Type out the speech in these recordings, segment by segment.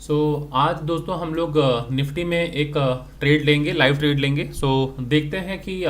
आज दोस्तों हम लोग निफ्टी में एक ट्रेड लेंगे, लाइव ट्रेड लेंगे। देखते हैं कि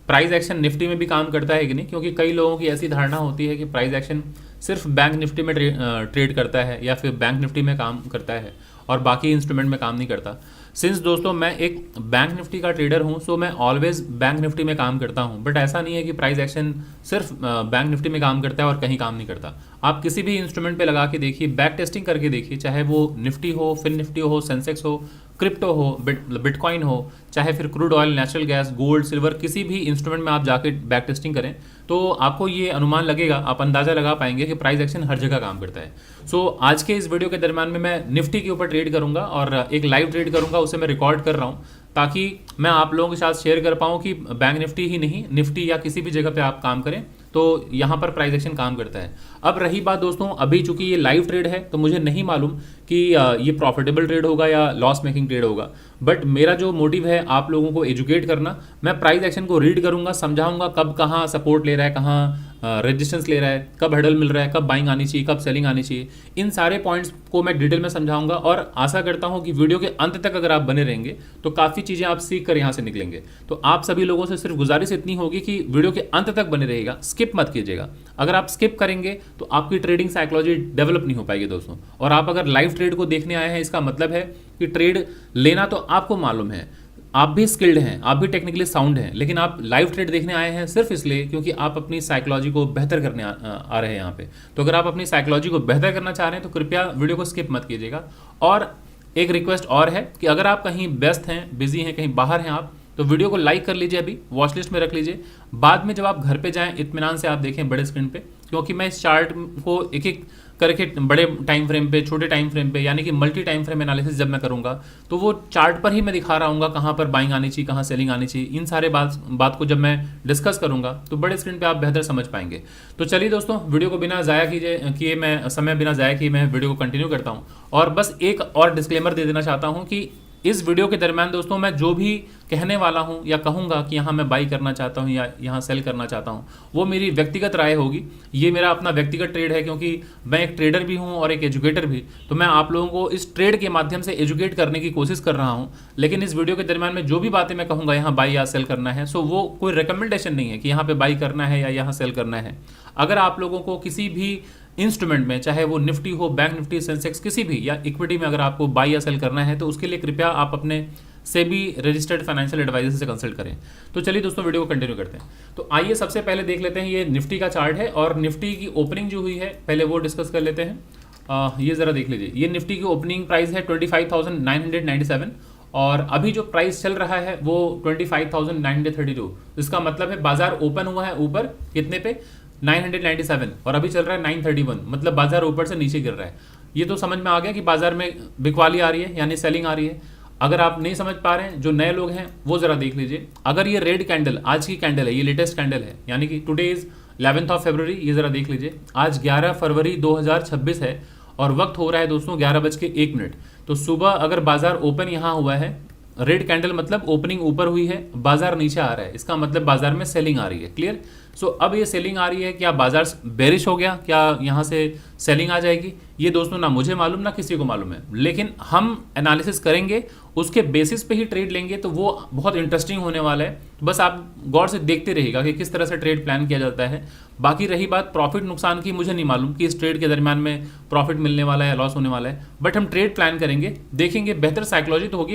प्राइस एक्शन निफ्टी में भी काम करता है कि नहीं, क्योंकि कई लोगों की ऐसी धारणा होती है कि प्राइस एक्शन सिर्फ बैंक निफ्टी में ट्रेड करता है या फिर बैंक निफ्टी में काम करता है और बाकी इंस्ट्रूमेंट में काम नहीं करता। सिंस दोस्तों मैं एक बैंक निफ्टी का ट्रेडर हूं, सो मैं ऑलवेज बैंक निफ्टी में काम करता हूं। बट ऐसा नहीं है कि प्राइस एक्शन सिर्फ बैंक निफ्टी में काम करता है और कहीं काम नहीं करता। आप किसी भी इंस्ट्रूमेंट पे लगा के देखिए, बैक टेस्टिंग करके देखिए, चाहे वो निफ्टी हो, फिन निफ्टी हो, सेंसेक्स हो, क्रिप्टो हो, बिटकॉइन हो, चाहे फिर crude oil, natural gas, gold, silver, किसी भी इंस्ट्रूमेंट में आप जाके बैक टेस्टिंग करें तो आपको ये अनुमान लगेगा, आप अंदाज़ा लगा पाएंगे कि प्राइस एक्शन हर जगह काम करता है। आज के इस वीडियो के दरम्यान में मैं निफ्टी के ऊपर ट्रेड करूंगा और एक लाइव ट्रेड करूंगा, उसे मैं रिकॉर्ड कर रहा हूं ताकि मैं आप लोगों के साथ शेयर कर पाऊँ कि बैंक निफ्टी ही नहीं, निफ्टी या किसी भी जगह पे आप काम करें तो यहाँ पर प्राइस एक्शन काम करता है। अब रही बात दोस्तों, अभी चूंकि ये लाइव ट्रेड है तो मुझे नहीं मालूम कि ये प्रॉफिटेबल ट्रेड होगा या लॉस मेकिंग ट्रेड होगा। बट मेरा जो मोटिव है आप लोगों को एजुकेट करना। मैं प्राइस एक्शन को रीड करूंगा, समझाऊंगा कब कहाँ सपोर्ट ले रहा है, कहाँ रेजिस्टेंस ले रहा है, कब हर्डल मिल रहा है, कब बाइंग आनी चाहिए, कब सेलिंग आनी चाहिए। इन सारे पॉइंट्स को मैं डिटेल में समझाऊंगा और आशा करता हूं कि वीडियो के अंत तक अगर आप बने रहेंगे तो काफ़ी चीज़ें आप सीख कर यहाँ से निकलेंगे। तो आप सभी लोगों से सिर्फ गुजारिश इतनी होगी कि वीडियो के अंत तक बने रहिएगा, स्किप मत कीजिएगा। अगर आप स्किप करेंगे तो आपकी ट्रेडिंग साइकोलॉजी डेवलप नहीं हो पाएगी दोस्तों। और आप अगर लाइव ट्रेड को देखने आए हैं, इसका मतलब है कि ट्रेड लेना तो आपको मालूम है, आप भी स्किल्ड हैं, आप भी टेक्निकली साउंड हैं, लेकिन आप लाइव ट्रेड देखने आए हैं सिर्फ इसलिए क्योंकि आप अपनी साइकोलॉजी को बेहतर करने आ रहे हैं यहाँ पे। तो अगर आप अपनी साइकोलॉजी को बेहतर करना चाह रहे हैं तो कृपया वीडियो को स्किप मत कीजिएगा। और एक रिक्वेस्ट और है कि अगर आप कहीं व्यस्त हैं, बिजी हैं, कहीं बाहर हैं आप, तो वीडियो को लाइक कर लीजिए, अभी वॉच लिस्ट में रख लीजिए। बाद में जब आप घर पे जाएं इत्मीनान से आप देखें बड़े स्क्रीन पे, क्योंकि मैं इस चार्ट को एक एक करके बड़े टाइम फ्रेम पे, छोटे टाइम फ्रेम पे, यानी कि मल्टी टाइम फ्रेम एनालिसिस जब मैं करूंगा तो वो चार्ट पर ही मैं दिखा रहा हूँ कहाँ पर बाइंग आनी चाहिए, कहाँ सेलिंग आनी चाहिए। इन सारे बात को जब मैं डिस्कस करूंगा तो बड़े स्क्रीन पे आप बेहतर समझ पाएंगे। तो चलिए दोस्तों, वीडियो को बिना ज़ाया किए मैं समय बिना ज़ाया किए मैं वीडियो को कंटिन्यू करता हूँ। और बस एक और डिस्क्लेमर दे देना चाहता हूँ कि इस वीडियो के दरम्यान दोस्तों मैं जो भी कहने वाला हूं या कहूंगा कि यहाँ मैं बाई करना चाहता हूं या यहाँ सेल करना चाहता हूं, वो मेरी व्यक्तिगत राय होगी। ये मेरा अपना व्यक्तिगत ट्रेड है, क्योंकि मैं एक ट्रेडर भी हूं और एक एजुकेटर भी। तो मैं आप लोगों को इस ट्रेड के माध्यम से एजुकेट करने की कोशिश कर रहा हूं। लेकिन इस वीडियो के दरम्यान में जो भी बातें मैं कहूँगा यहाँ बाई या सेल करना है, सो वो कोई रिकमेंडेशन नहीं है कि यहाँ पे बाई करना है या यहाँ सेल करना है। अगर आप लोगों को किसी भी इंस्ट्रूमेंट में, चाहे वो निफ्टी हो, बैंक निफ्टी, सेंसेक्स, किसी भी या इक्विटी में अगर आपको बाई या सेल करना है तो उसके लिए कृपया आप अपने सेबी रजिस्टर्ड फाइनेंशियल एडवाइजर से कंसल्ट करें। तो चलिए दोस्तों वीडियो को कंटिन्यू करते हैं। तो आइए सबसे पहले देख लेते हैं, ये निफ्टी का चार्ट है और निफ्टी की ओपनिंग जो हुई है पहले वो डिस्कस कर लेते हैं। ये ज़रा देख लीजिए, ये निफ्टी की ओपनिंग प्राइस है 25,997 और अभी जो प्राइस चल रहा है वो 25,932। इसका मतलब है बाजार ओपन हुआ है ऊपर कितने पे, 997, और अभी चल रहा है 931, मतलब बाजार ऊपर से नीचे गिर रहा है। ये तो समझ में आ गया कि बाजार में बिकवाली आ रही है, यानी सेलिंग आ रही है। अगर आप नहीं समझ पा रहे हैं, जो नए लोग हैं वो जरा देख लीजिए। अगर ये रेड कैंडल आज की कैंडल है, ये लेटेस्ट कैंडल है, यानी कि today is 11th of February, ये जरा देख लीजिए। आज 11 फरवरी 2026 है और वक्त हो रहा है दोस्तों 11:01। तो सुबह अगर बाजार ओपन यहाँ हुआ है, रेड कैंडल मतलब ओपनिंग ऊपर हुई है, बाजार नीचे आ रहा है, इसका मतलब बाजार में सेलिंग आ रही है। क्लियर? सो अब ये सेलिंग आ रही है, क्या बाजार बेरिश हो गया, क्या यहाँ से सेलिंग आ जाएगी? ये दोस्तों ना मुझे मालूम ना किसी को मालूम है, लेकिन हम एनालिसिस करेंगे, उसके बेसिस पे ही ट्रेड लेंगे, तो वो बहुत इंटरेस्टिंग होने वाला है। बस आप गौर से देखते रहिएगा कि किस तरह से ट्रेड प्लान किया जाता है। बाकी रही बात प्रॉफिट नुकसान की, मुझे नहीं मालूम कि इस ट्रेड के दरमियान में प्रॉफिट मिलने वाला है या लॉस होने वाला है, बट हम ट्रेड प्लान करेंगे, देखेंगे। बेहतर साइकोलॉजी तो होगी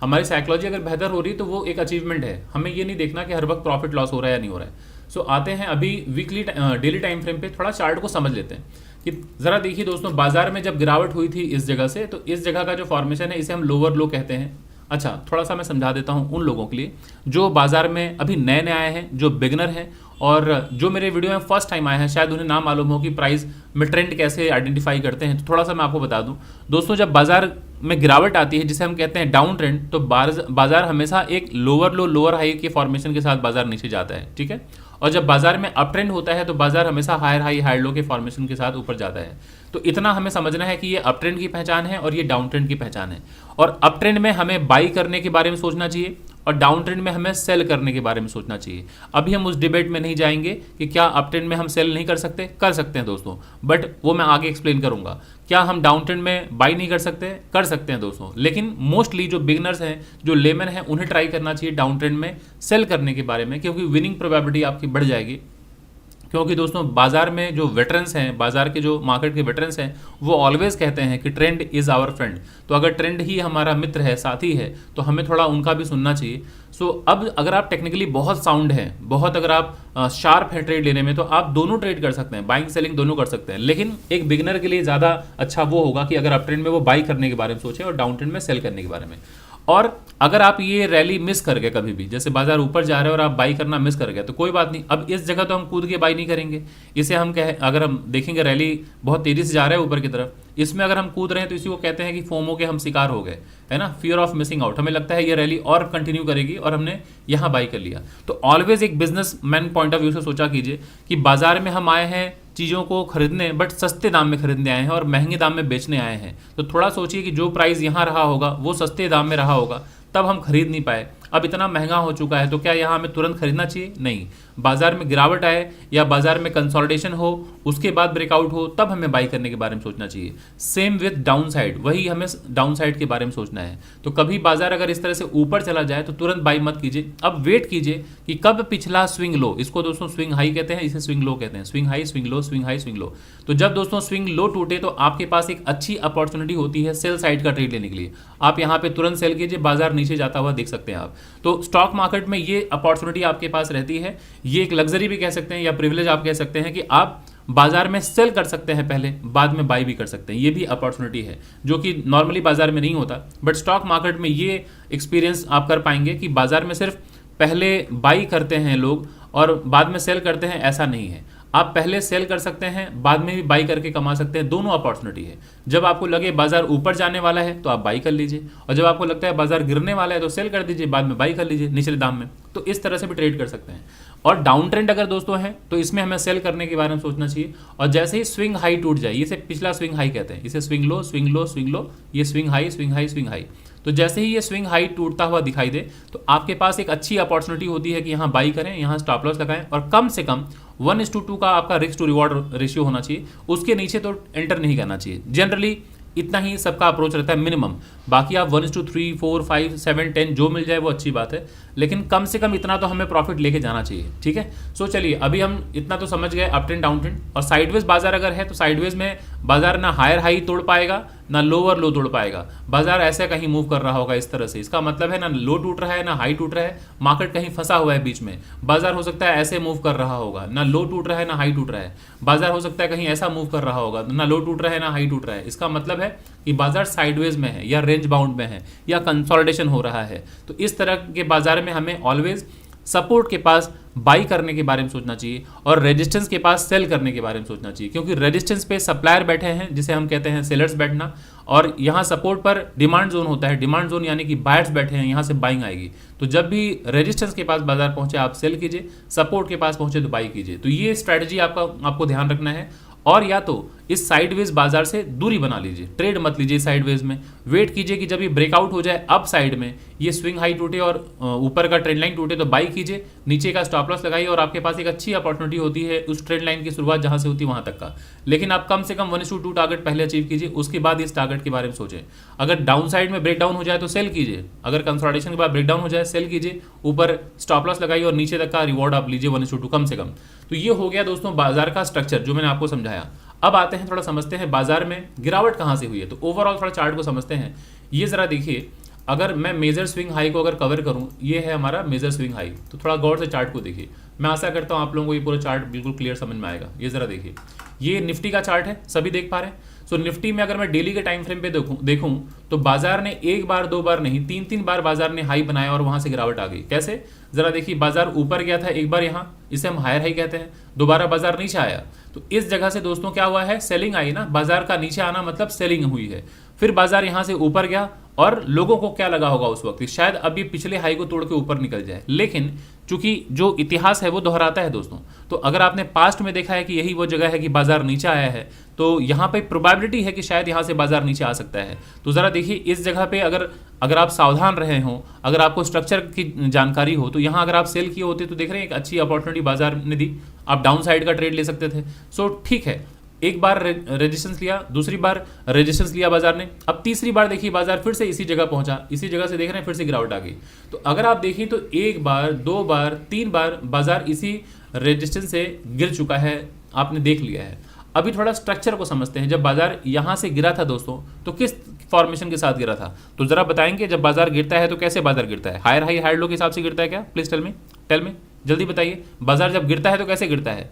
हमारी साइकोलॉजी अगर बेहतर हो रही है तो वो एक अचीवमेंट है। हमें ये नहीं देखना कि हर वक्त प्रॉफिट लॉस हो रहा है या नहीं हो रहा है। सो आते हैं अभी वीकली डेली टाइम फ्रेम पे, थोड़ा चार्ट को समझ लेते हैं कि ज़रा देखिए दोस्तों, बाजार में जब गिरावट हुई थी इस जगह से, तो इस जगह का जो फॉर्मेशन है इसे हम लोअर लो कहते हैं। अच्छा, थोड़ा सा मैं समझा देता हूँ उन लोगों के लिए जो बाजार में अभी नए नए आए हैं, जो बिगनर हैं और जो मेरे वीडियो में फर्स्ट टाइम आए हैं, शायद उन्हें ना मालूम हो कि प्राइस में ट्रेंड कैसे आइडेंटिफाई करते हैं। तो थोड़ा सा मैं आपको बता दूं दोस्तों, जब बाजार में गिरावट आती है जिसे हम कहते हैं डाउन ट्रेंड, तो बाजार हमेशा एक लोअर लो लोअर हाई के फॉर्मेशन के साथ बाजार नीचे जाता है, ठीक है। और जब बाजार में अप ट्रेंड होता है तो बाजार हमेशा हायर हाई हायर लो के फॉर्मेशन के साथ ऊपर जाता है। तो इतना हमें समझना है कि ये अप ट्रेंड की पहचान है और ये डाउन ट्रेंड की पहचान है। और अप ट्रेंड में हमें बाई करने के बारे में सोचना चाहिए और डाउन ट्रेंड में हमें सेल करने के बारे में सोचना चाहिए। अभी हम उस डिबेट में नहीं जाएंगे कि क्या अप ट्रेंड में हम सेल नहीं कर सकते हैं दोस्तों, बट वो मैं आगे एक्सप्लेन करूंगा। क्या हम डाउन ट्रेंड में बाई नहीं कर सकते हैं दोस्तों, लेकिन मोस्टली जो बिगनर्स हैं, जो लेमन हैं, उन्हें ट्राई करना चाहिए डाउन ट्रेंड में सेल करने के बारे में, क्योंकि विनिंग प्रोबेबिलिटी आपकी बढ़ जाएगी। क्योंकि दोस्तों बाजार में जो वेटरन्स हैं, बाजार के जो मार्केट के वेटरन्स हैं, वो ऑलवेज कहते हैं कि ट्रेंड इज़ आवर फ्रेंड। तो अगर ट्रेंड ही हमारा मित्र है, साथी है, तो हमें थोड़ा उनका भी सुनना चाहिए। सो अब अगर आप टेक्निकली बहुत साउंड हैं, बहुत अगर आप शार्प है ट्रेड लेने में, तो आप दोनों ट्रेड कर सकते हैं, बाइंग सेलिंग दोनों कर सकते हैं। लेकिन एक बिगिनर के लिए ज़्यादा अच्छा वो होगा कि अगर अप ट्रेंड में वो बाई करने के बारे में सोचें और डाउन ट्रेंड में सेल करने के बारे में। और अगर आप ये रैली मिस कर गए कभी भी, जैसे बाजार ऊपर जा रहा है और आप बाई करना मिस कर गए, तो कोई बात नहीं। अब इस जगह तो हम कूद के बाई नहीं करेंगे। इसे हम अगर हम देखेंगे रैली बहुत तेजी से जा रहा है ऊपर की तरफ, इसमें अगर हम कूद रहे हैं तो इसी को कहते हैं कि फोमो के हम शिकार हो गए, है ना, फियर ऑफ मिसिंग आउट। हमें लगता है ये रैली और कंटिन्यू करेगी और हमने यहाँ बाई कर लिया। तो ऑलवेज एक बिजनेसमैन पॉइंट ऑफ व्यू से सोचा कीजिए कि बाजार में हम आए हैं चीज़ों को खरीदने, बट सस्ते दाम में खरीदने आए हैं और महंगे दाम में बेचने आए हैं। तो थोड़ा सोचिए कि जो प्राइस यहाँ रहा होगा वो सस्ते दाम में रहा होगा, तब हम खरीद नहीं पाए। अब इतना महंगा हो चुका है, तो क्या यहाँ हमें तुरंत खरीदना चाहिए? नहीं। बाजार में गिरावट आए या बाजार में कंसोलिडेशन हो, उसके बाद ब्रेकआउट हो, तब हमें बाई करने के बारे में सोचना चाहिए। सेम विद डाउन साइड, वही हमें डाउन साइड के बारे में सोचना है। तो कभी बाजार अगर इस तरह से ऊपर चला जाए तो तुरंत बाई मत कीजिए। अब वेट कीजिए कि कब पिछला स्विंग लो, इसको दोस्तों स्विंग हाई कहते हैं, इसे स्विंग लो कहते हैं, swing high, swing low, swing high, swing low. तो जब दोस्तों स्विंग लो टूटे तो आपके पास एक अच्छी अपॉर्चुनिटी होती है सेल साइड का ट्रेड लेने के लिए। आप यहाँ पे तुरंत सेल कीजिए, बाजार नीचे जाता हुआ देख सकते हैं आप। तो स्टॉक मार्केट में ये अपॉर्चुनिटी आपके पास रहती है। ये एक लग्जरी भी कह सकते हैं या प्रिविलेज आप कह सकते हैं कि आप बाजार में सेल कर सकते हैं पहले, बाद में बाई भी कर सकते हैं। ये भी अपॉर्चुनिटी है जो कि नॉर्मली बाजार में नहीं होता, बट स्टॉक मार्केट में ये एक्सपीरियंस आप कर पाएंगे कि बाजार में सिर्फ पहले बाई करते हैं लोग और बाद में सेल करते हैं, ऐसा नहीं है। आप पहले सेल कर सकते हैं, बाद में भी बाई करके कमा सकते हैं, दोनों अपॉर्चुनिटी है। जब आपको लगे बाजार ऊपर जाने वाला है तो आप बाई कर लीजिए, और जब आपको लगता है बाजार गिरने वाला है तो सेल कर दीजिए, बाद में बाई कर लीजिए निचले दाम में। तो इस तरह से भी ट्रेड कर सकते हैं। और डाउन ट्रेंड अगर दोस्तों है तो इसमें हमें सेल करने के बारे में सोचना चाहिए। और जैसे ही स्विंग हाई टूट जाए, इसे पिछला स्विंग हाई कहते हैं, इसे swing low, swing low, swing low, ये swing high, swing high, swing high. तो जैसे ही ये स्विंग हाई टूटता हुआ दिखाई दे तो आपके पास एक अच्छी अपॉर्चुनिटी होती है कि यहाँ बाई करें, यहाँ स्टॉप लॉस लगाएं, और कम से कम 1:2 का आपका रिस्क टू रिवॉर्ड रेशियो होना चाहिए। उसके नीचे तो एंटर नहीं करना चाहिए। जनरली इतना ही सबका अप्रोच रहता है मिनिमम। बाकी आप 1:3, 4, 5, 7, 10 जो मिल जाए वो अच्छी बात है, लेकिन कम से कम इतना तो हमें प्रॉफिट लेके जाना चाहिए। ठीक है। सो चलिए, अभी हम इतना तो समझ गए अप ट्रेंड, डाउन ट्रेंड। और साइडवेज बाजार अगर है तो साइडवेज में बाजार ना हायर हाई तोड़ पाएगा ना लोअर लो तोड़ पाएगा। बाजार ऐसे कहीं मूव कर रहा होगा इस तरह से, इसका मतलब है ना लो टूट रहा है ना हाई टूट रहा है, मार्केट कहीं फंसा हुआ है बीच में। बाजार हो सकता है ऐसे मूव कर रहा होगा, ना लो टूट रहा है ना हाई टूट रहा है। बाजार हो सकता है कहीं ऐसा मूव कर रहा होगा, ना लो टूट रहा है ना हाई टूट रहा है। इसका मतलब है कि बाजार साइडवेज में है या रेंज बाउंड में है या कंसोलिडेशन हो रहा है। तो इस तरह के बाजार में हमें ऑलवेज सपोर्ट के पास बाई करने के बारे में सोचना चाहिए और रेजिस्टेंस के पास सेल करने के बारे में सोचना चाहिए, क्योंकि रेजिस्टेंस पे सप्लायर बैठे हैं जिसे हम कहते हैं सेलर्स बैठना, और यहाँ सपोर्ट पर डिमांड जोन होता है। डिमांड जोन यानी कि बायर्स बैठे हैं, यहाँ से बाइंग आएगी। तो जब भी रेजिस्टेंस के पास बाजार पहुंचे आप सेल कीजिए, सपोर्ट के पास पहुंचे तो बाई कीजिए। तो ये स्ट्रैटेजी आपको ध्यान रखना है। और या तो इस साइडवेज बाजार से दूरी बना लीजिए, ट्रेड मत लीजिए साइडवेज में। वेट कीजिए कि जब ये ब्रेकआउट हो जाए अप साइड में, ये स्विंग हाई टूटे और ऊपर का ट्रेंड लाइन टूटे तो बाई कीजिए, नीचे का स्टॉप लॉस लगाइए, और आपके पास एक अच्छी अपॉर्चुनिटी होती है उस ट्रेंड लाइन की शुरुआत जहां से होती है वहां तक का। लेकिन आप कम से कम 1:2 टारगेट पहले अचीव कीजिए, उसके बाद इस टारगेट के बारे में सोचें। अगर डाउन साइड में ब्रेकडाउन हो जाए तो सेल कीजिए, अगर कंसोलिडेशन के बाद ब्रेकडाउन हो जाए सेल कीजिए, ऊपर स्टॉप लॉस लगाइए और नीचे तक का रिवॉर्ड आप लीजिए 1:2 कम से कम। तो ये हो गया दोस्तों बाजार का स्ट्रक्चर जो मैंने आपको समझाया। अब आते हैं थोड़ा समझते हैं बाजार में गिरावट कहाँ से हुई है। तो ओवरऑल थोड़ा चार्ट को समझते हैं। ये जरा देखिए, अगर मैं मेजर स्विंग हाई को अगर कवर करूं, ये है हमारा मेजर स्विंग हाई, तो थोड़ा गौर से चार्ट को देखिए। मैं आशा करता हूं आप लोगों को ये पूरा चार्ट बिल्कुल क्लियर समझ में आएगा। ये जरा देखिए, ये निफ्टी का चार्ट है, सभी देख पा रहे हैं। सो निफ्टी में अगर मैं डेली के टाइम फ्रेम पे देखूं तो बाजार ने एक बार दो बार नहीं 3 बार बाजार ने हाई बनाया और वहां से गिरावट आ गई। कैसे, जरा देखिए, बाजार ऊपर गया था एक बार यहाँ, इसे हम हायर हाई कहते हैं, दोबारा बाजार नीचे आया। तो इस जगह से दोस्तों क्या हुआ है, सेलिंग आई ना, बाजार का नीचे आना मतलब सेलिंग हुई है। फिर बाजार यहाँ से ऊपर गया और लोगों को क्या लगा होगा उस वक्त, शायद अब ये पिछले हाई को तोड़ के ऊपर निकल जाए। लेकिन चूंकि जो इतिहास है वो दोहराता है दोस्तों। तो अगर आपने पास्ट में देखा है कि यही वो जगह है कि बाजार नीचे आया है, तो यहाँ पे प्रोबेबिलिटी है कि शायद यहाँ से बाजार नीचे आ सकता है। तो ज़रा देखिए इस जगह पे अगर आप सावधान रहे हों, अगर आपको स्ट्रक्चर की जानकारी हो, तो यहाँ अगर आप सेल किए होते तो देख रहे हैं एक अच्छी अपॉर्चुनिटी बाजार ने दी, आप डाउन साइड का ट्रेड ले सकते थे। सो ठीक है, एक बार रेजिस्टेंस लिया, दूसरी बार रेजिस्टेंस लिया बाजार ने, अब तीसरी बार देखिए बाजार फिर से इसी जगह पहुंचा, इसी जगह से देख रहे हैं फिर से गिरावट आ गई। तो अगर आप देखिए तो एक बार, दो बार, तीन बार बाजार इसी रेजिस्टेंस से गिर चुका है, आपने देख लिया है। अभी थोड़ा स्ट्रक्चर को समझते हैं। जब बाजार यहां से गिरा था दोस्तों तो किस फॉर्मेशन के साथ गिरा था, तो जरा बताएंगे। जब बाजार गिरता है तो कैसे बाजार गिरता है? हायर हाई हायर लो के हिसाब से गिरता है क्या? प्लीज टेल मी जल्दी बताइए। बाजार जब गिरता है तो कैसे गिरता है?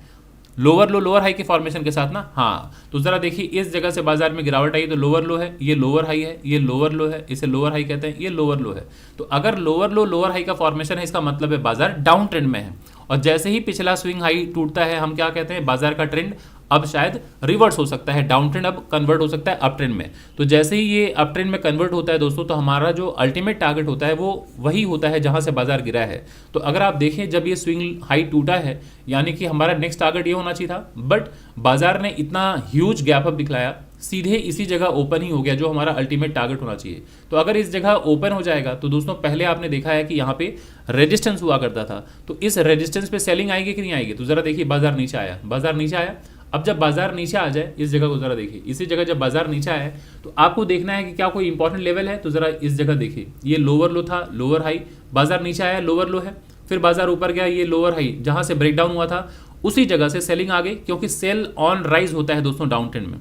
लोअर लो लोअर हाई के फॉर्मेशन के साथ ना। हाँ, तो जरा देखिए इस जगह से बाजार में गिरावट आई तो लोअर लो है, ये लोअर हाई है, ये लोअर लो है, इसे लोअर हाई कहते हैं, ये लोअर लो है। तो अगर लोअर लो लोअर हाई का फॉर्मेशन है, इसका मतलब है बाजार डाउन ट्रेंड में है। और जैसे ही पिछला स्विंग हाई टूटता है, हम क्या कहते हैं? बाजार का ट्रेंड अब शायद रिवर्स हो सकता है, डाउन ट्रेंड अब कन्वर्ट हो सकता है अप ट्रेंड में। तो जैसे ही ये अप ट्रेंड में कन्वर्ट होता है दोस्तों, तो हमारा जो अल्टीमेट टारगेट होता है वो वही होता है जहां से बाजार गिरा है। तो अगर आप देखें जब ये स्विंग हाई टूटा है, यानी कि हमारा नेक्स्ट टारगेट ये होना चाहिए था, बट बाजार ने इतना ह्यूज गैप अप दिखलाया, सीधे इसी जगह ओपन ही हो गया जो हमारा अल्टीमेट टारगेट होना चाहिए। तो अगर इस जगह ओपन हो जाएगा तो दोस्तों पहले आपने देखा है कि यहाँ पे रेजिस्टेंस हुआ करता था, तो इस रेजिस्टेंस पे सेलिंग आएगी कि नहीं आएगी? तो जरा देखिए बाजार नीचे आया, बाजार नीचे आया। अब जब बाजार नीचे आ जाए, इस जगह को जरा देखिए, इसी जगह जब बाजार नीचे आया तो आपको देखना है कि क्या कोई इंपॉर्टेंट लेवल है। तो जरा इस जगह देखिए, ये लोअर लो था, लोअर हाई, बाजार नीचे आया, लोअर लो है, फिर बाजार ऊपर गया, ये लोअर हाई जहां से ब्रेकडाउन हुआ था उसी जगह से सेलिंग आ गई, क्योंकि सेल ऑन राइज होता है दोस्तों डाउन ट्रेंड में।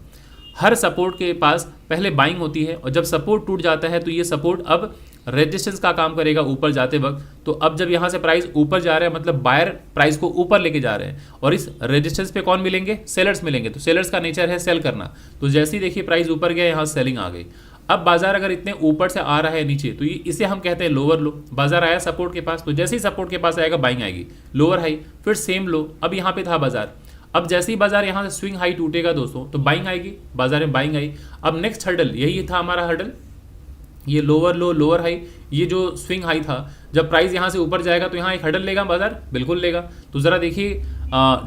हर सपोर्ट के पास पहले बाइंग होती है, और जब सपोर्ट टूट जाता है तो ये सपोर्ट अब रेजिस्टेंस का काम करेगा ऊपर जाते वक्त। तो अब जब यहाँ से प्राइस ऊपर जा रहा है, मतलब बायर प्राइस को ऊपर लेके जा रहे हैं, और इस रेजिस्टेंस पे कौन मिलेंगे? सेलर्स मिलेंगे। तो सेलर्स का नेचर है सेल करना। तो जैसे ही देखिए प्राइस ऊपर गया, यहाँ सेलिंग आ गई। अब बाजार अगर इतने ऊपर से आ रहा है नीचे, तो ये इसे हम कहते हैं लोअर लो। बाजार आया सपोर्ट के पास, तो जैसे ही सपोर्ट के पास आएगा बाइंग आएगी, लोअर हाई, फिर सेम लो। अब यहाँ पे था बाजार, अब जैसे ही बाजार यहाँ से स्विंग हाई टूटेगा दोस्तों तो बाइंग आएगी, बाजार में बाइंग आई। अब नेक्स्ट हर्डल यही था हमारा हर्डल, ये लोअर लो लोअर हाई, ये जो स्विंग हाई था, जब प्राइस यहाँ से ऊपर जाएगा तो यहाँ एक हर्डल लेगा बाजार, बिल्कुल लेगा। तो जरा देखिए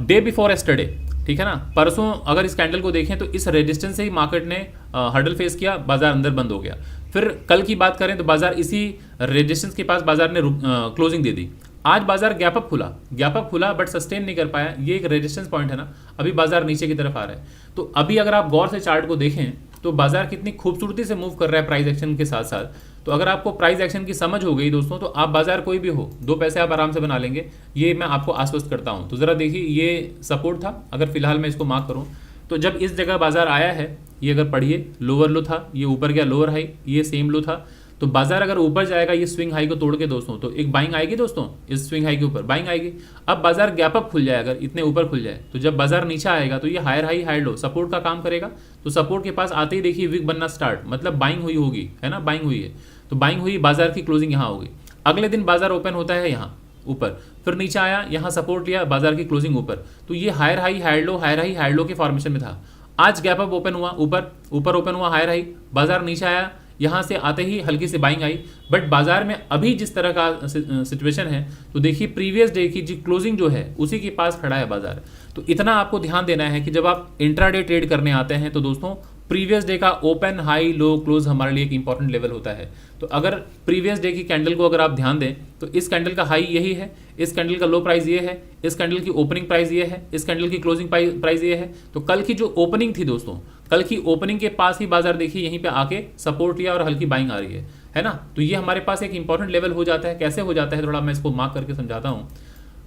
डे बिफोर एस्टरडे, ठीक है ना, परसों अगर इस कैंडल को देखें तो इस रेजिस्टेंस से ही मार्केट ने हर्डल फेस किया, बाजार अंदर बंद हो गया। फिर कल की बात करें तो बाजार इसी रेजिस्टेंस के पास बाजार ने क्लोजिंग दे दी। आज बाजार गैप अप खुला बट सस्टेन नहीं कर पाया, ये एक रेजिस्टेंस पॉइंट है ना, अभी बाजार नीचे की तरफ आ रहा है। तो अभी अगर आप गौर से चार्ट को देखें तो बाजार कितनी खूबसूरती से मूव कर रहा है प्राइस एक्शन के साथ साथ। तो अगर आपको प्राइस एक्शन की समझ हो गई दोस्तों, तो आप बाजार कोई भी हो, दो पैसे आप आराम से बना लेंगे, ये मैं आपको आश्वस्त करता हूं। तो जरा देखिए ये सपोर्ट था, अगर फिलहाल मैं इसको मार्क करूं तो जब इस जगह बाजार आया है, ये अगर पढ़िए लोअर लो था, ये ऊपर गया लोअर हाई, ये सेम लो था। तो बाजार अगर ऊपर जाएगा ये स्विंग हाई को तोड़ के दोस्तों, तो एक बाइंग आएगी दोस्तों, इस स्विंग हाई के ऊपर बाइंग आएगी। अब बाजार गैप अप खुल जाए, अगर इतने ऊपर खुल जाए, तो जब बाजार नीचे आएगा तो ये higher high higher low support का काम करेगा। तो सपोर्ट के पास आते ही देखिए विक बनना स्टार्ट, मतलब बाइंग हुई होगी, है ना, बाइंग हुई है। तो बाइंग हुई, बाजार की क्लोजिंग यहाँ होगी। अगले दिन बाजार ओपन होता है यहाँ ऊपर, फिर नीचे आया, यहाँ सपोर्ट लिया, बाजार की क्लोजिंग ऊपर। तो ये higher high higher low, higher high higher low के फॉर्मेशन में था। आज गैप अप ओपन हुआ, ऊपर ओपन हुआ हायर हाई, बाजार नीचे आया, यहाँ से आते ही हल्की सी बाइंग आई। बट बाजार में अभी जिस तरह का सिचुएशन है, तो देखिए प्रीवियस डे की जी क्लोजिंग जो है उसी के पास खड़ा है बाजार। तो इतना आपको ध्यान देना है कि जब आप इंट्राडे ट्रेड करने आते हैं तो दोस्तों प्रीवियस डे का ओपन हाई लो क्लोज हमारे लिए एक इंपॉर्टेंट लेवल होता है। तो अगर प्रीवियस डे की कैंडल को अगर आप ध्यान दें तो इस कैंडल का हाई यही है, इस कैंडल का लो प्राइस ये है, इस कैंडल की ओपनिंग प्राइस ये है, इस कैंडल की क्लोजिंग प्राइस ये है। तो कल की जो ओपनिंग थी दोस्तों, कल की ओपनिंग के पास ही बाजार देखिए यहीं पे आके सपोर्ट लिया और हल्की बाइंग आ रही है ना। तो ये हमारे पास एक इंपॉर्टेंट लेवल हो जाता है। कैसे हो जाता है, थोड़ा मैं इसको मार्क करके समझाता हूँ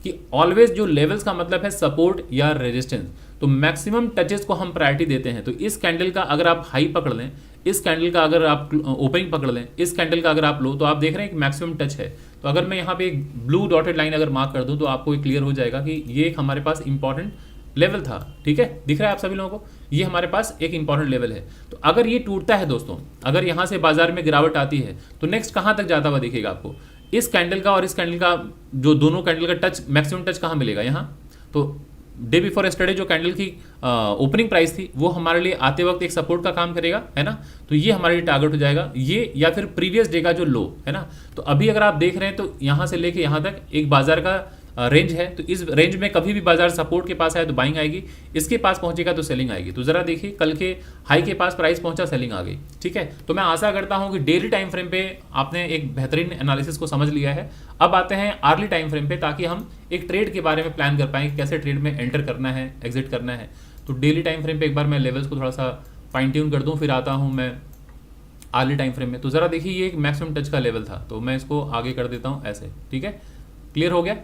कि ऑलवेज जो लेवल्स का मतलब है सपोर्ट या रेजिस्टेंस, तो मैक्सिमम टचेस को हम प्रायोरिटी देते हैं। तो इस कैंडल का अगर आप हाई पकड़ लें, इस कैंडल का अगर आप ओपनिंग पकड़ लें, इस कैंडल का अगर आप लो, तो आप देख रहे हैं कि मैक्सिमम टच है। तो अगर मैं यहाँ पे एक ब्लू डॉटेड लाइन अगर मार्क कर दूं तो आपको क्लियर हो जाएगा कि ये एक हमारे पास इंपॉर्टेंट लेवल था। ठीक है, दिख रहा है आप सभी लोगों को, ये हमारे पास एक इंपॉर्टेंट लेवल है। तो अगर ये टूटता है दोस्तों, अगर यहाँ से बाजार में गिरावट आती है तो नेक्स्ट कहाँ तक जाता हुआ दिखेगा आपको? इस कैंडल का और इस कैंडल का जो दोनों कैंडल का टच, मैक्सिमम टच कहाँ मिलेगा? यहाँ। तो डे बिफोर यस्टरडे जो कैंडल की ओपनिंग प्राइस थी वो हमारे लिए आते वक्त एक सपोर्ट का काम करेगा, है ना। तो ये हमारे लिए टारगेट हो जाएगा ये, या फिर प्रीवियस डे का जो लो है ना। तो अभी अगर आप देख रहे हैं तो यहाँ से लेके यहाँ तक एक बाजार का रेंज है, तो इस रेंज में कभी भी बाजार सपोर्ट के पास आए तो बाइंग आएगी, इसके पास पहुंचेगा तो सेलिंग आएगी। तो जरा देखिए कल के हाई के पास प्राइस पहुंचा, सेलिंग आ गई, ठीक है। तो मैं आशा करता हूं कि डेली टाइम फ्रेम पे आपने एक बेहतरीन एनालिसिस को समझ लिया है। अब आते हैं आर्ली टाइम फ्रेम पे, ताकि हम एक ट्रेड के बारे में प्लान कर पाएँ कि कैसे ट्रेड में एंटर करना है, एग्जिट करना है। तो डेली टाइम फ्रेम पे एक बार मैं लेवल्स को थोड़ा सा फाइन ट्यून कर दूँ, फिर आता हूँ मैं आर्ली टाइम फ्रेम में। तो जरा देखिए ये एक मैक्सिमम टच का लेवल था, तो मैं इसको आगे कर देता हूँ ऐसे, ठीक है। क्लियर हो गया।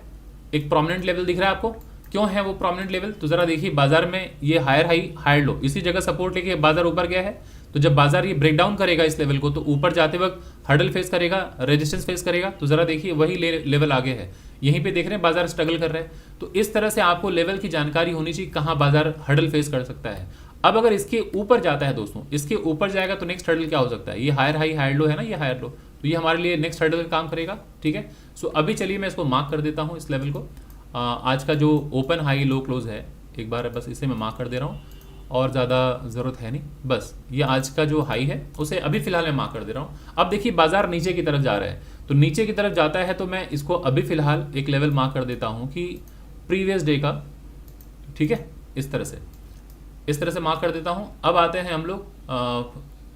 एक प्रोमिनेंट लेवल दिख रहा है आपको, क्यों है वो प्रोमिनेंट लेवल? तो जरा देखिए बाजार में ये हायर हाई हायर लो, इसी जगह सपोर्ट लेके बाजार ऊपर गया है। तो जब बाजार ये ब्रेक डाउन करेगा इस लेवल को, तो ऊपर जाते वक्त हर्डल फेस करेगा, रेजिस्टेंस फेस करेगा। तो जरा देखिए वही लेवल आगे है, यहीं पे देख रहे हैं बाजार स्ट्रगल कर रहा है। तो इस तरह से आपको लेवल की जानकारी होनी चाहिए, कहाँ बाजार हर्डल फेस कर सकता है। अब अगर इसके ऊपर जाता है दोस्तों, इसके ऊपर जाएगा तो नेक्स्ट हर्डल क्या हो सकता है? ये हायर हाई हायर लो है ना, ये हायर लो, तो ये हमारे लिए नेक्स्ट हर्डल का काम करेगा, ठीक है। सो अभी चलिए मैं इसको मार्क कर देता हूँ इस लेवल को। आज का जो ओपन हाई लो क्लोज है, एक बार बस इसे मैं मार्क कर दे रहा हूँ, और ज़्यादा ज़रूरत है नहीं, बस ये आज का जो हाई है उसे अभी फिलहाल मैं मार्क कर दे रहा हूँ। अब देखिए बाजार नीचे की तरफ जा रहा है, तो नीचे की तरफ जाता है तो मैं इसको अभी फिलहाल एक लेवल मार्क कर देता हूँ कि प्रीवियस डे का, ठीक है, इस तरह से मार्क कर देता हूँ। अब आते हैं हम लोग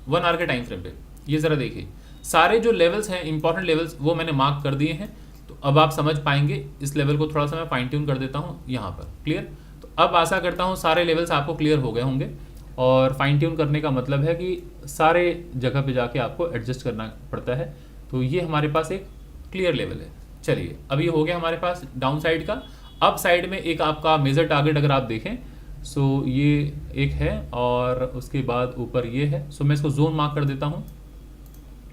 1 आवर के टाइम फ्रेम पे। ये ज़रा देखिए सारे जो लेवल्स हैं, इंपॉर्टेंट लेवल्स, वो मैंने मार्क कर दिए हैं। तो अब आप समझ पाएंगे, इस लेवल को थोड़ा सा मैं फाइन ट्यून कर देता हूँ यहाँ पर। क्लियर? तो अब आशा करता हूँ सारे लेवल्स आपको क्लियर हो गए होंगे। और फाइन ट्यून करने का मतलब है कि सारे जगह पे जाके आपको एडजस्ट करना पड़ता है। तो ये हमारे पास एक क्लियर लेवल है। चलिए अब ये हो गया हमारे पास डाउन साइड का। अप साइड में एक आपका मेजर टारगेट अगर आप देखें, सो ये एक है और उसके बाद ऊपर ये है। सो मैं इसको जोन मार्क कर देता हूँ।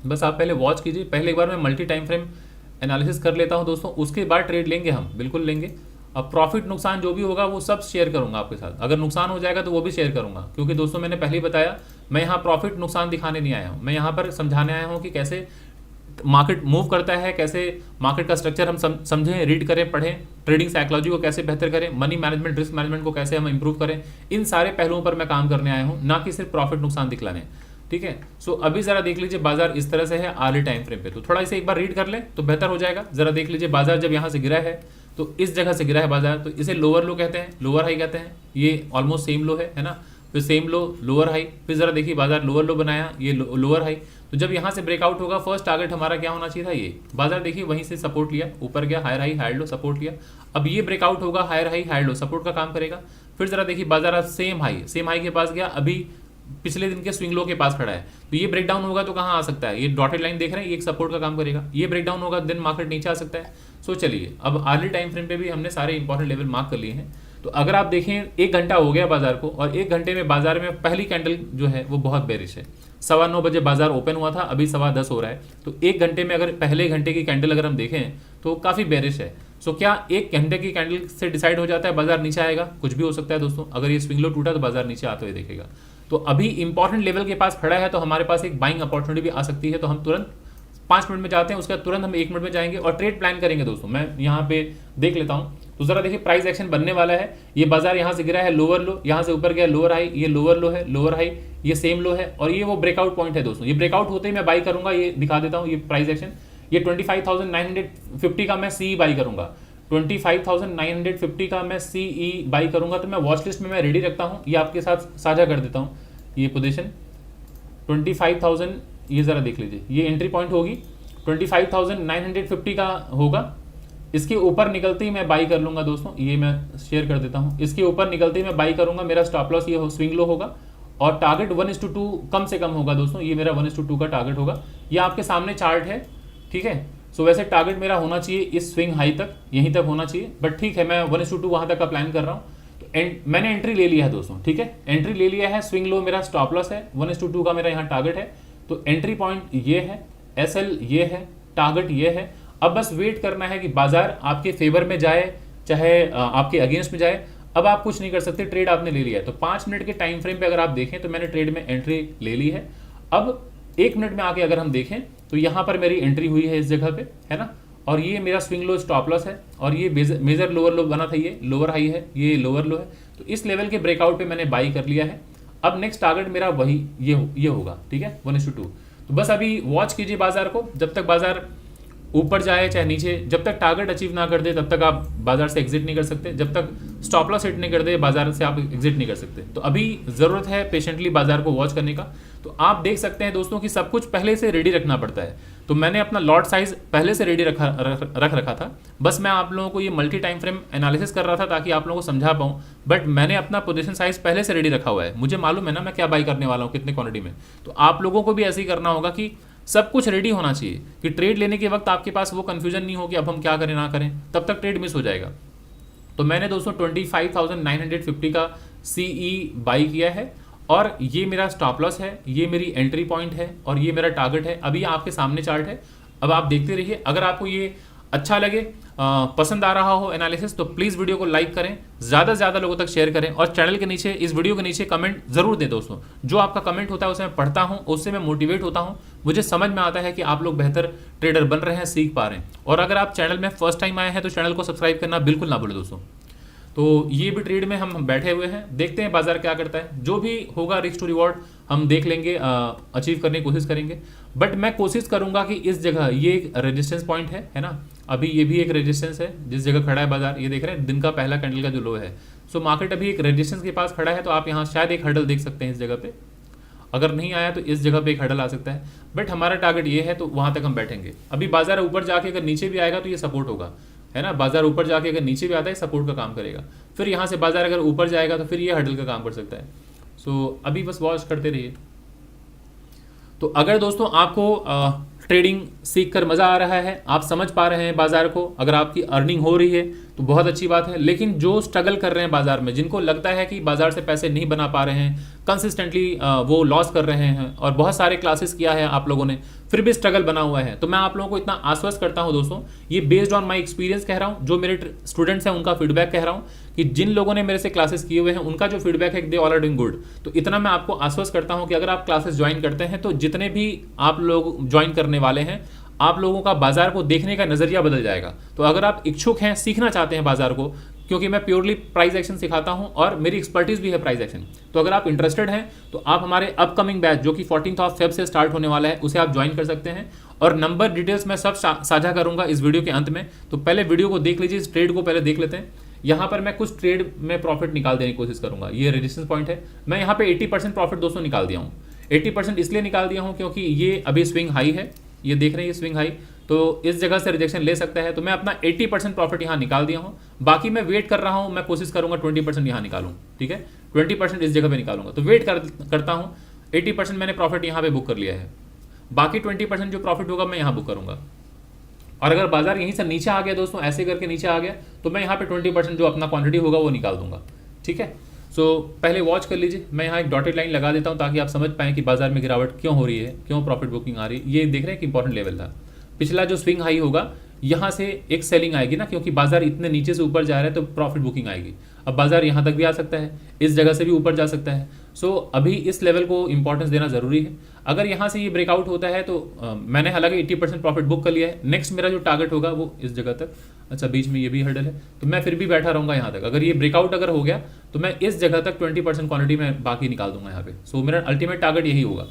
बस आप पहले वॉच कीजिए, पहले एक बार मैं मल्टी टाइम फ्रेम एनालिसिस कर लेता हूँ दोस्तों, उसके बाद ट्रेड लेंगे हम, बिल्कुल लेंगे। अब प्रॉफिट नुकसान जो भी होगा वो सब शेयर करूंगा आपके साथ। अगर नुकसान हो जाएगा तो वो भी शेयर करूंगा, क्योंकि दोस्तों मैंने पहले ही बताया मैं यहाँ प्रॉफिट नुकसान दिखाने नहीं आया हूँ, मैं यहाँ पर समझाने आया हूँ कि कैसे मार्केट मूव करता है, कैसे मार्केट का स्ट्रक्चर हम समझें, रीड करें, पढ़ें, ट्रेडिंग साइकोलॉजी को कैसे बेहतर करें, मनी मैनेजमेंट, रिस्क मैनेजमेंट को कैसे हम इंप्रूव करें। इन सारे पहलुओं पर मैं काम करने आया हूँ, ना कि सिर्फ प्रॉफिट नुकसान दिखलाने, ठीक है। सो अभी जरा देख लीजिए बाजार इस तरह से है आर्ली टाइम फ्रेम पे, तो थोड़ा इसे एक बार रीड कर लें तो बेहतर हो जाएगा। जरा देख लीजिए बाजार जब यहाँ से गिरा है तो इस जगह से गिरा है बाजार, तो इसे लोअर लो कहते हैं, लोअर हाई कहते हैं। ये ऑलमोस्ट सेम लो है ना, फिर सेम लो, लोअर हाई, फिर जरा देखिए बाजार लोअर लो बनाया, ये लोअर हाई। तो जब यहाँ से ब्रेकआउट होगा, फर्स्ट टारगेट हमारा क्या होना चाहिए था, ये बाजार देखिए वहीं से सपोर्ट लिया, ऊपर गया, higher high higher low, support लिया। अब ये ब्रेकआउट होगा, higher high higher low, support का काम करेगा। फिर जरा देखिए बाजार आज सेम हाई के पास गया, अभी पिछले दिन के स्विंग लो के पास खड़ा है। तो ये ब्रेकडाउन होगा तो कहाँ आ सकता है, ये डॉटेड लाइन देख रहे हैं, ये एक सपोर्ट का काम करेगा। ये ब्रेकडाउन होगा देन मार्केट नीचे आ सकता है। सो चलिए अब अर्ली टाइम फ्रेम पे भी हमने सारे इंपॉर्टेंट लेवल मार्क कर लिए हैं। तो अगर आप देखें 1 घंटा हो गया बाजार को, और 1 घंटे में बाजार में पहली कैंडल जो है वो बहुत बेरिश है। 9:15 बजे बाजार ओपन हुआ था, अभी 10:15 हो रहा है। तो 1 घंटे में अगर पहले घंटे की कैंडल अगर हम देखें तो काफ़ी बेरिश है। सो क्या 1 घंटे की कैंडल से डिसाइड हो जाता है बाजार नीचे आएगा? कुछ भी हो सकता है दोस्तों। अगर ये स्विंग लो टूटा तो बाजार नीचे आते हुए देखेगा। तो अभी इंपॉर्टेंट लेवल के पास खड़ा है, तो हमारे पास एक बाइंग अपॉर्चुनिटी भी आ सकती है। तो हम तुरंत 5 मिनट में जाते हैं, उसके बाद तुरंत हम 1 मिनट में जाएंगे और ट्रेड प्लान करेंगे दोस्तों। मैं यहाँ पे देख लेता हूँ, तो जरा देखिए प्राइस एक्शन बनने वाला है। ये बाजार यहाँ से गिरा है, लोअर लो, यहाँ से ऊपर गया लोअर हाई, ये लोअर लो है, लोअर हाई, ये सेम लो है, और ये वो ब्रेकआउट पॉइंट है दोस्तों। ये ब्रेकआउट होते ही मैं बाई करूंगा, ये दिखा देता हूँ। ये प्राइस एक्शन, ये 25,950 का मैं सी बाई करूंगा, 25,950 का मैं सीई बाई करूंगा। तो मैं वॉच लिस्ट में मैं रेडी रखता हूँ, ये आपके साथ साझा कर देता हूँ। ये पोजीशन 25,000, ये जरा देख लीजिए, ये एंट्री पॉइंट होगी, 25,950 का होगा। इसके ऊपर निकलते ही मैं बाई कर लूंगा दोस्तों, ये मैं शेयर कर देता हूँ। इसके ऊपर निकलते ही मैं बाई करूंगा, मेरा स्टॉप लॉस ये स्विंग लो होगा, और टारगेट 1:2 कम से कम होगा दोस्तों। ये मेरा 1:2 का टारगेट होगा। ये आपके सामने चार्ट है, ठीक है। सो वैसे टारगेट मेरा होना चाहिए इस स्विंग हाई तक, यहीं तक होना चाहिए, बट ठीक है मैं 1:2 वहां तक का प्लान कर रहा हूँ। तो मैंने एंट्री ले लिया है दोस्तों, ठीक है, एंट्री ले लिया है। स्विंग लो मेरा स्टॉप लॉस है, 1:2 का मेरा यहाँ टारगेट है। तो एंट्री पॉइंट ये है, एसएल ये है, टारगेट ये है। अब बस वेट करना है कि बाजार आपके फेवर में जाए चाहे आपके अगेंस्ट में जाए। अब आप कुछ नहीं कर सकते, ट्रेड आपने ले लिया है। तो 5 मिनट के टाइम फ्रेम पे अगर आप देखें तो मैंने ट्रेड में एंट्री ले ली है। अब 1 मिनट में आके अगर हम देखें तो यहाँ पर मेरी एंट्री हुई है इस जगह पे, है ना, और ये मेरा स्विंग लो स्टॉप लॉस है, और ये मेजर लोअर लो बना था, ये लोअर हाई है, ये लोअर लो है। तो इस लेवल के ब्रेकआउट पे मैंने बाई कर लिया है। अब नेक्स्ट टारगेट मेरा वही ये होगा, ठीक है, 1:2। तो बस अभी वॉच कीजिए बाजार को, जब तक बाजार ऊपर जाए चाहे नीचे, जब तक टारगेट अचीव ना कर दे तब तक आप बाजार से एग्जिट नहीं कर सकते, जब तक स्टॉप लॉस हिट नहीं कर दे बाजार से आप एग्जिट नहीं कर सकते। तो अभी ज़रूरत है पेशेंटली बाजार को वॉच करने का। तो आप देख सकते हैं दोस्तों कि सब कुछ पहले से रेडी रखना पड़ता है। तो मैंने अपना लॉट साइज पहले से रेडी रख रखा था। बस मैं आप लोगों को ये मल्टी टाइम फ्रेम एनालिसिस कर रहा था ताकि आप लोगों को समझा पाऊँ, बट मैंने अपना पोजीशन साइज पहले से रेडी रखा हुआ है। मुझे मालूम है ना मैं क्या बाई करने वाला हूँ, कितने क्वांटिटी में। तो आप लोगों को भी ऐसे ही करना होगा कि सब कुछ रेडी होना चाहिए कि ट्रेड लेने के वक्त आपके पास वो कंफ्यूजन नहीं हो कि अब हम क्या करें ना करें, तब तक ट्रेड मिस हो जाएगा। तो मैंने दोस्तों 25,950 का सीई बाई किया है, और ये मेरा स्टॉप लॉस है, ये मेरी एंट्री पॉइंट है, और ये मेरा टारगेट है। अभी आपके सामने चार्ट है, अब आप देखते रहिए। अगर आपको ये अच्छा लगे, पसंद आ रहा हो एनालिसिस, तो प्लीज़ वीडियो को लाइक करें, ज़्यादा से ज़्यादा लोगों तक शेयर करें, और चैनल के नीचे, इस वीडियो के नीचे कमेंट ज़रूर दें दोस्तों। जो आपका कमेंट होता है उसे मैं पढ़ता हूँ, उससे मैं मोटिवेट होता हूँ, मुझे समझ में आता है कि आप लोग बेहतर ट्रेडर बन रहे हैं, सीख पा रहे हैं। और अगर आप चैनल में फर्स्ट टाइम आए हैं तो चैनल को सब्सक्राइब करना बिल्कुल ना भूलें दोस्तों। तो ये भी ट्रेड में हम बैठे हुए हैं, देखते हैं बाजार क्या करता है। जो भी होगा रिस्क टू रिवॉर्ड हम देख लेंगे, अचीव करने की कोशिश करेंगे। बट मैं कोशिश करूंगा कि इस जगह ये एक रेजिस्टेंस पॉइंट है ना, अभी ये भी एक रेजिस्टेंस है जिस जगह खड़ा है बाजार। ये देख रहे हैं दिन का पहला कैंडल का जो लो है। सो मार्केट अभी एक रेजिस्टेंस के पास खड़ा है, तो आप यहाँ शायद एक हर्डल देख सकते हैं इस जगह पे। अगर नहीं आया तो इस जगह पे एक हर्डल आ सकता है, बट हमारा टारगेट ये है, तो वहां तक हम बैठेंगे। अभी बाजार ऊपर जाके अगर नीचे भी आएगा तो ये सपोर्ट होगा, है ना। बाजार ऊपर जाके अगर नीचे भी आता है सपोर्ट का काम करेगा। फिर यहाँ से बाजार अगर ऊपर जाएगा तो फिर ये हर्डल का काम कर सकता है। सो अभी बस वॉच करते रहिए। तो अगर दोस्तों आपको ट्रेडिंग सीख कर मज़ा आ रहा है, आप समझ पा रहे हैं बाजार को, अगर आपकी अर्निंग हो रही है तो बहुत अच्छी बात है। लेकिन जो स्ट्रगल कर रहे हैं बाजार में, जिनको लगता है कि बाजार से पैसे नहीं बना पा रहे हैं, कंसिस्टेंटली वो लॉस कर रहे हैं, और बहुत सारे क्लासेस किया है आप लोगों ने, फिर भी स्ट्रगल बना हुआ है, तो मैं आप लोगों को इतना आश्वस्त करता हूं दोस्तों, ये बेस्ड ऑन माय एक्सपीरियंस कह रहा हूं, जो मेरे स्टूडेंट्स हैं उनका फीडबैक कह रहा हूं, कि जिन लोगों ने मेरे से क्लासेस किए हुए हैं उनका जो फीडबैक है they all are doing good. तो इतना मैं आपको आश्वस्त करता हूं कि अगर आप क्लासेस ज्वाइन करते हैं तो जितने भी आप लोग ज्वाइन करने वाले हैं, आप लोगों का बाजार को देखने का नजरिया बदल जाएगा। तो अगर आप इच्छुक हैं, सीखना चाहते हैं बाजार को, क्योंकि मैं प्योरली प्राइस एक्शन सिखाता हूं और मेरी एक्सपर्टीज भी है प्राइस एक्शन, तो अगर आप इंटरेस्टेड हैं तो आप हमारे अपकमिंग बैच जो कि 14 फेब से स्टार्ट होने वाला है उसे आप ज्वाइन कर सकते हैं। और नंबर डिटेल्स मैं सब साझा करूंगा इस वीडियो के अंत में, तो पहले वीडियो को देख लीजिए, इस ट्रेड को पहले देख लेते हैं। यहाँ पर मैं कुछ ट्रेड में प्रॉफिट निकाल देने की कोशिश करूंगा। ये रेजिस्टेंस पॉइंट है, मैं यहाँ पे 80% प्रॉफिट दोस्तों निकाल दिया हूँ। 80% इसलिए निकाल दिया हूँ क्योंकि ये अभी स्विंग हाई है, ये देख रहे हैं ये स्विंग हाई, तो इस जगह से रिजेक्शन ले सकता है, तो मैं अपना 80% प्रॉफिट यहाँ निकाल दिया हूँ। बाकी मैं वेट कर रहा हूँ, मैं कोशिश करूंगा 20% यहाँ निकालूँ, ठीक है, 20% इस जगह पे निकालूंगा। तो वेट करता हूँ, 80% मैंने प्रॉफिट यहाँ पे बुक कर लिया है, बाकी 20% जो प्रॉफिट होगा मैं यहाँ बुक करूंगा। और अगर बाजार यहीं से नीचे आ गया दोस्तों, ऐसे करके नीचे आ गया, तो मैं यहाँ पे 20% जो अपना क्वांटिटी होगा वो निकाल दूंगा, ठीक है। सो पहले वॉच कर लीजिए, मैं यहाँ एक डॉटेड लाइन लगा देता हूँ ताकि आप समझ पाएं कि बाजार में गिरावट क्यों हो रही है, क्यों प्रॉफिट बुकिंग आ रही है। ये देख रहे हैं कि इंपॉर्टेंट लेवल था, पिछला जो स्विंग हाई होगा यहाँ से एक सेलिंग आएगी ना, क्योंकि बाजार इतने नीचे से ऊपर जा रहा है तो प्रॉफिट बुकिंग आएगी। अब बाजार यहाँ तक भी आ सकता है, इस जगह से भी ऊपर जा सकता है। सो अभी इस लेवल को इंपॉर्टेंस देना जरूरी है। अगर यहाँ से ये ब्रेकआउट होता है तो मैंने हालांकि 80% प्रॉफिट बुक कर लिया है। नेक्स्ट मेरा जो टारगेट होगा वो इस जगह तक, अच्छा बीच में ये भी हर्डल है, तो मैं फिर भी बैठा रहूंगा यहाँ तक। अगर ये ब्रेकआउट अगर हो गया तो मैं इस जगह तक 20% क्वांटिटी में बाकी निकाल दूंगा यहाँ पे। सो मेरा अल्टीमेट टारगेट यही होगा।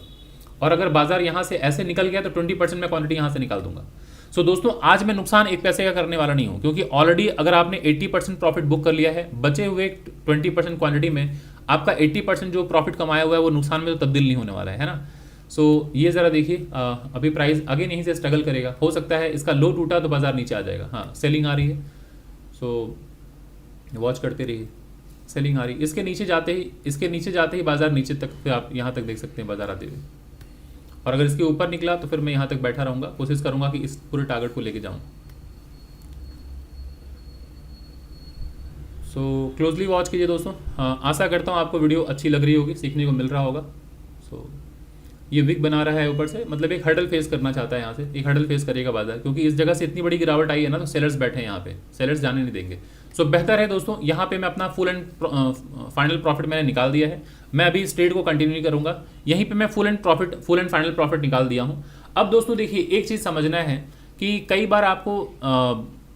और अगर बाजार यहाँ से ऐसे निकल गया तो 20% मैं क्वांटिटी यहाँ से निकाल दूंगा। सो दोस्तों आज मैं नुकसान एक पैसे का करने वाला नहीं हूं, क्योंकि ऑलरेडी अगर आपने 80% प्रॉफिट बुक कर लिया है, बचे हुए 20% क्वांटिटी में आपका 80% जो प्रॉफिट कमाया हुआ है वो नुकसान में तो तब्दील नहीं होने वाला है ना। सो ये जरा देखिए, अभी प्राइस अगेन यहीं से स्ट्रगल करेगा, हो सकता है इसका लो टूटा तो बाजार नीचे आ जाएगा। हाँ सेलिंग आ रही है, सो वॉच करते रहिए, सेलिंग आ रही है। इसके नीचे जाते ही बाजार नीचे तक, फिर आप यहाँ तक देख सकते हैं बाजार आते हुए। और अगर इसके ऊपर निकला तो फिर मैं यहाँ तक बैठा रहूंगा, कोशिश करूंगा कि इस पूरे टारगेट को लेके जाऊं। सो क्लोजली वॉच कीजिए दोस्तों। आशा करता हूँ आपको वीडियो अच्छी लग रही होगी, सीखने को मिल रहा होगा। सो ये विक बना रहा है ऊपर से, मतलब एक हर्डल फेस करना चाहता है, यहाँ से एक हर्डल फेस करेगा बाजार, क्योंकि इस जगह से इतनी बड़ी गिरावट आई है ना, तो सेलर्स बैठे हैं यहाँ पे, सेलर्स जाने नहीं देंगे। सो बेहतर है दोस्तों, यहाँ पे मैं अपना फुल एंड फाइनल प्रॉफिट मैंने निकाल दिया है। मैं अभी इस ट्रेड को कंटिन्यू नहीं करूंगा, यहीं पे मैं फुल एंड फाइनल प्रॉफिट निकाल दिया हूँ। अब दोस्तों देखिए एक चीज़ समझना है कि कई बार आपको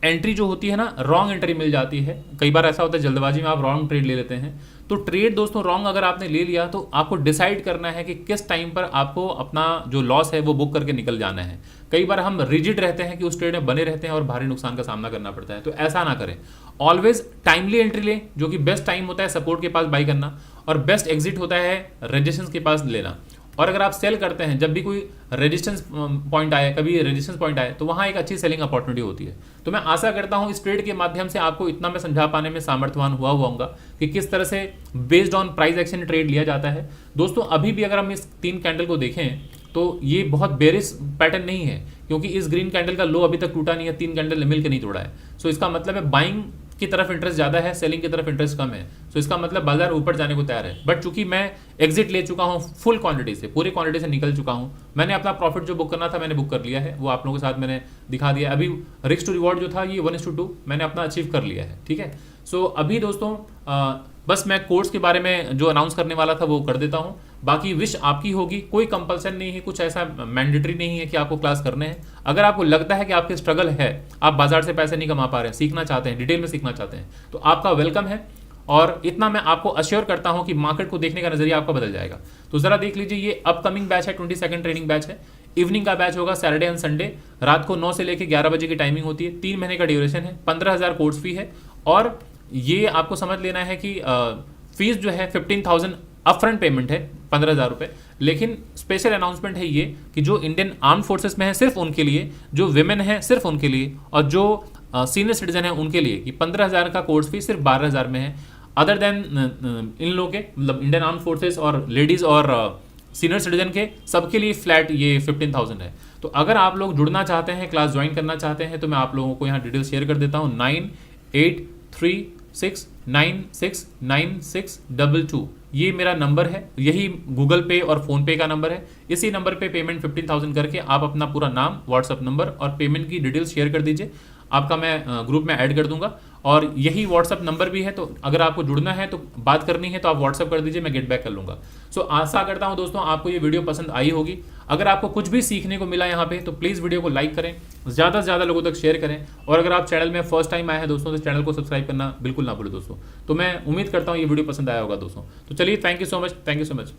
एंट्री जो होती है ना, रॉन्ग एंट्री मिल जाती है। कई बार ऐसा होता है जल्दबाजी में आप रॉन्ग ट्रेड ले लेते हैं। तो ट्रेड दोस्तों रॉन्ग अगर आपने ले लिया तो आपको डिसाइड करना है कि किस टाइम पर आपको अपना जो लॉस है वो बुक करके निकल जाना है। कई बार हम रिजिड रहते हैं कि उस ट्रेड में बने रहते हैं और भारी नुकसान का सामना करना पड़ता है, तो ऐसा ना करें। ऑलवेज टाइमली एंट्री लें, जो कि बेस्ट टाइम होता है सपोर्ट के पास बाई करना, और बेस्ट एग्जिट होता है रेजिस्टेंस के पास लेना। और अगर आप सेल करते हैं, जब भी कोई रेजिस्टेंस पॉइंट आए, कभी रेजिस्टेंस पॉइंट आए, तो वहाँ एक अच्छी सेलिंग अपॉर्चुनिटी होती है। तो मैं आशा करता हूँ इस ट्रेड के माध्यम से आपको इतना मैं समझा पाने में सामर्थ्यवान हुआ होऊंगा कि किस तरह से based on price action trade लिया जाता है। दोस्तों अभी भी अगर हम इस 3 कैंडल को देखें तो ये बहुत बेरिश पैटर्न नहीं है, क्योंकि इस ग्रीन कैंडल का लो अभी तक टूटा नहीं है, 3 कैंडल मिल के नहीं तोड़ा है। सो इसका मतलब है बाइंग की तरफ इंटरेस्ट ज़्यादा है, सेलिंग की तरफ इंटरेस्ट कम है। सो इसका मतलब बाजार ऊपर जाने को तैयार है। बट चूंकि मैं एग्जिट ले चुका हूँ फुल क्वांटिटी से, पूरी क्वांटिटी से निकल चुका हूँ, मैंने अपना प्रॉफिट जो बुक करना था मैंने बुक कर लिया है, वो आप लोगों के साथ मैंने दिखा दिया। अभी रिस्क टू रिवॉर्ड जो था ये 1:2 मैंने अपना अचीव कर लिया है, ठीक है। सो अभी दोस्तों बस मैं कोर्स के बारे में जो अनाउंस करने वाला था वो कर देता हूँ। बाकी विश आपकी होगी, कोई कंपल्सन नहीं है, कुछ ऐसा मैंडेटरी नहीं है कि आपको क्लास करने हैं। अगर आपको लगता है कि आपके स्ट्रगल है, आप बाजार से पैसे नहीं कमा पा रहे हैं, सीखना चाहते हैं, डिटेल में सीखना चाहते हैं, तो आपका वेलकम है। और इतना मैं आपको अश्योर करता हूं कि मार्केट को देखने का नजरिया आपका बदल जाएगा। तो जरा देख लीजिए, ये अपकमिंग बैच है, 22nd ट्रेनिंग बैच है। इवनिंग का बैच होगा सैटरडे एंड संडे, रात को 9 से लेकर 11 बजे की टाइमिंग होती है। 3 महीने का ड्यूरेशन है, 15,000 कोर्स फी है। और ये आपको समझ लेना है कि फीस जो है 15,000 अपफ्रंट पेमेंट है, 15,000 रुपये। लेकिन स्पेशल अनाउंसमेंट है ये कि जो इंडियन आर्म फोर्सेस में है सिर्फ उनके लिए, जो विमेन है सिर्फ उनके लिए, और जो सीनियर सिटीजन है उनके लिए, कि 15,000 का कोर्स फी सिर्फ 12,000 में है। अदर देन इन लोगों के, मतलब इंडियन आर्म फोर्सेस और लेडीज़ और सीनियर सिटीजन के, सबके लिए फ्लैट ये 15,000 है। तो अगर आप लोग जुड़ना चाहते हैं, क्लास ज्वाइन करना चाहते हैं, तो मैं आप लोगों को यहाँ डिटेल शेयर कर देता हूँ। 9836969622 ये मेरा नंबर है, यही गूगल पे और फ़ोन पे का नंबर है। इसी नंबर पे पेमेंट 15,000 करके आप अपना पूरा नाम, व्हाट्सअप नंबर और पेमेंट की डिटेल्स शेयर कर दीजिए, आपका मैं ग्रुप में ऐड कर दूंगा। और यही व्हाट्सअप नंबर भी है, तो अगर आपको जुड़ना है तो बात करनी है तो आप व्हाट्सअप कर दीजिए, मैं गेट बैक कर लूँगा। सो आशा करता हूँ दोस्तों आपको ये वीडियो पसंद आई होगी। अगर आपको कुछ भी सीखने को मिला यहाँ पे तो प्लीज़ वीडियो को लाइक करें, ज़्यादा से ज़्यादा लोगों तक शेयर करें। और अगर आप चैनल में फर्स्ट टाइम आए हैं दोस्तों, तो चैनल को सब्सक्राइब करना बिल्कुल ना भूलें दोस्तों। तो मैं उम्मीद करता हूँ ये वीडियो पसंद आया होगा दोस्तों। तो चलिए, thank you so much, thank you so much.